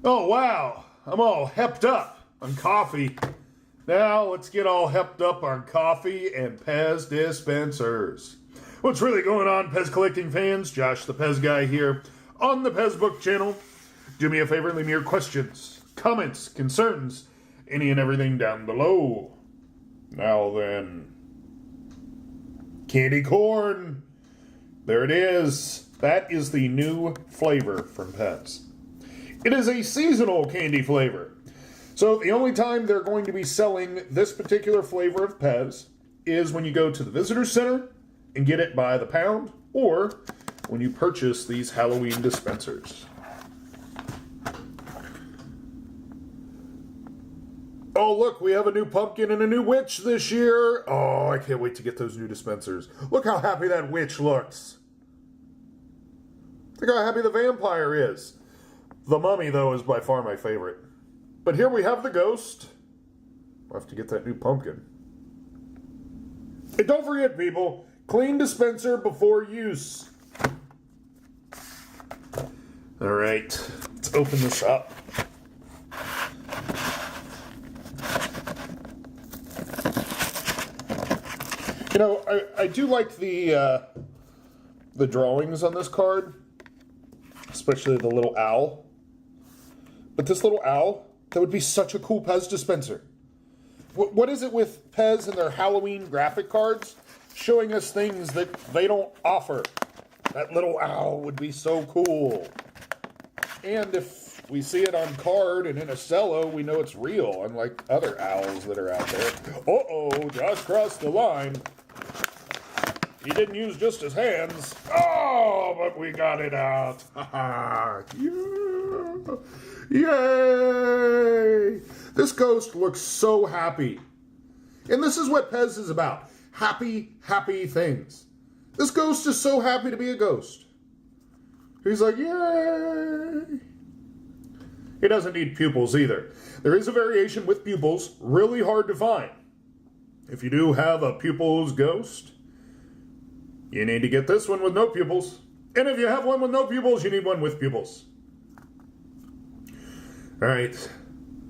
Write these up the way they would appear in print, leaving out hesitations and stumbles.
Oh, wow. I'm all hepped up on coffee. Now, let's get all hepped up on coffee and PEZ dispensers. What's really going on, PEZ collecting fans? Josh the PEZ guy here on the PEZ Book channel. Do me a favor and leave me your questions, comments, concerns, any and everything down below. Now then, candy corn. There it is. That is the new flavor from PEZ. It is a seasonal candy flavor. So the only time they're going to be selling this particular flavor of PEZ is when you go to the visitor center and get it by the pound, or when you purchase these Halloween dispensers. Oh, look, we have a new pumpkin and a new witch this year. Oh, I can't wait to get those new dispensers. Look how happy that witch looks. Look how happy the vampire is. The mummy, though, is by far my favorite. But here we have the ghost. We'll have to get that new pumpkin. And don't forget, people, clean dispenser before use. All right, let's open this up. You know, I do like the drawings on this card, especially the little owl. But this little owl, that would be such a cool PEZ dispenser. What is it with PEZ and their Halloween graphic cards showing us things that they don't offer? That little owl would be so cool. And if we see it on card and in a cello, we know it's real, unlike other owls that are out there. Uh-oh, Josh crossed the line. He didn't use just his hands. Oh, but we got it out. Yeah. Yay! This ghost looks so happy. And this is what PEZ is about. Happy, happy things. This ghost is so happy to be a ghost. He's like, yay! He doesn't need pupils either. There is a variation with pupils, really hard to find. If you do have a pupils ghost, you need to get this one with no pupils. And if you have one with no pupils, you need one with pupils. All right,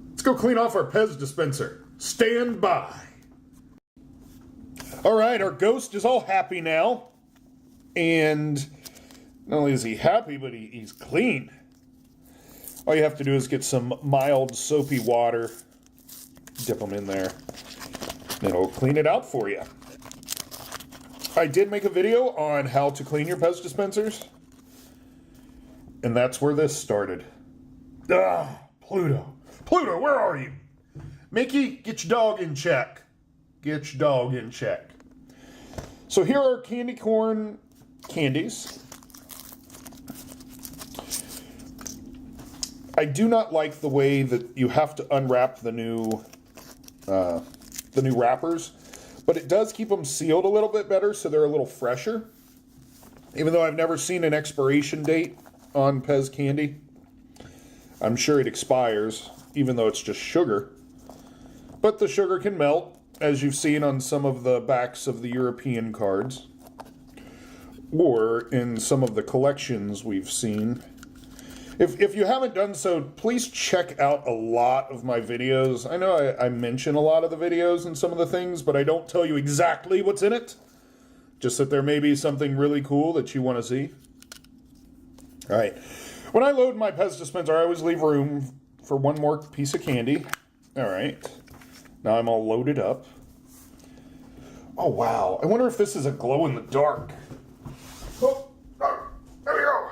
let's go clean off our PEZ dispenser. Stand by. All right, our ghost is all happy now. And not only is he happy, but he's clean. All you have to do is get some mild soapy water, dip them in there, and it'll clean it out for you. I did make a video on how to clean your PEZ dispensers, and that's where this started. Ah, Pluto. Pluto, where are you? Mickey, get your dog in check. Get your dog in check. So here are candy corn candies. I do not like the way that you have to unwrap the new wrappers, but it does keep them sealed a little bit better, so they're a little fresher. Even though I've never seen an expiration date on PEZ candy, I'm sure it expires, even though it's just sugar. But the sugar can melt, as you've seen on some of the backs of the European cards, or in some of the collections we've seen. If you haven't done so, please check out a lot of my videos. I know I mention a lot of the videos and some of the things, but I don't tell you exactly what's in it. Just that there may be something really cool that you want to see. All right. When I load my PEZ dispenser, I always leave room for one more piece of candy. All right. Now I'm all loaded up. Oh, wow. I wonder if this is a glow in the dark. Oh, there we go.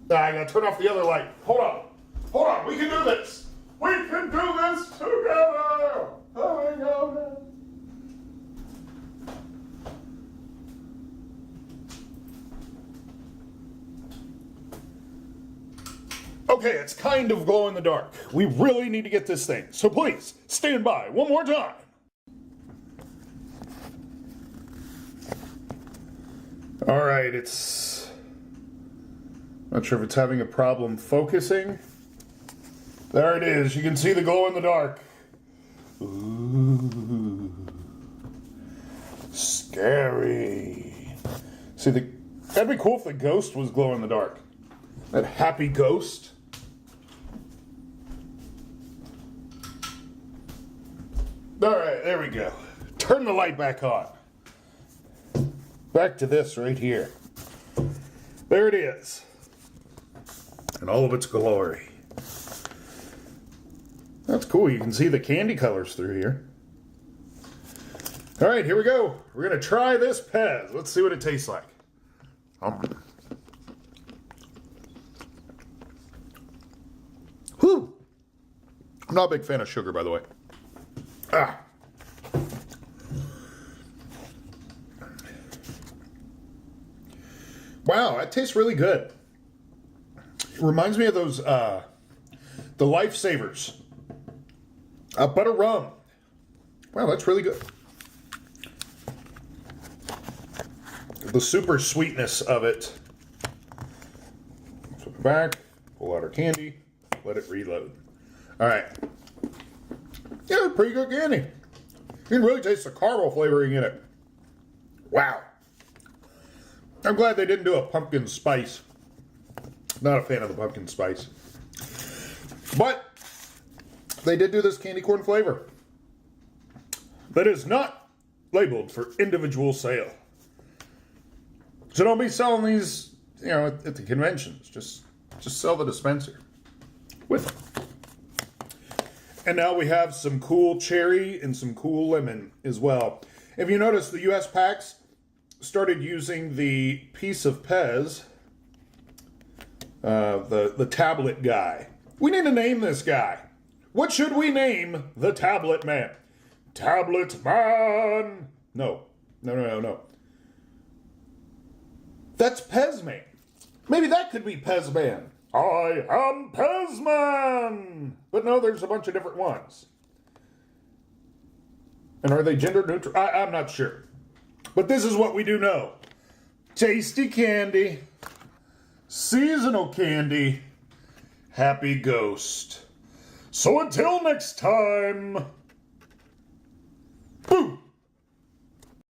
I gotta turn off the other light. Hold on. Hold on. We can do this. We can do this together. Oh my God. Okay, it's kind of glow in the dark. We really need to get this thing. So please, stand by one more time. All right, it's... not sure if it's having a problem focusing. There it is. You can see the glow in the dark. Ooh. Scary. See, that'd be cool if the ghost was glow in the dark. That Happy Ghost. All right, there we go. Turn the light back on. Back to this right here. There it is. In all of its glory. That's cool. You can see the candy colors through here. All right, here we go. We're going to try this PEZ. Let's see what it tastes like. Whew. I'm not a big fan of sugar, by the way. Ah. Wow, that tastes really good. It reminds me of those, the Lifesavers. Butter rum. Wow, that's really good. The super sweetness of it. Flip it back, pull out our candy, let it reload. All right. Yeah, pretty good candy. You can really taste the caramel flavoring in it. Wow. I'm glad they didn't do a pumpkin spice. Not a fan of the pumpkin spice. But they did do this candy corn flavor that is not labeled for individual sale. So don't be selling these, you know, at the conventions. Just sell the dispenser with them. And now we have some cool cherry and some cool lemon as well. If you notice, the US packs started using the piece of PEZ, the tablet guy. We need to name this guy. What should we name the tablet man? Tablet man. No. That's PEZ man. Maybe that could be PEZ man. I am PEZ man. But no, there's a bunch of different ones. And are they gender neutral? I'm not sure. But this is what we do know. Tasty candy. Seasonal candy. Happy Ghost. So until next time. Boo!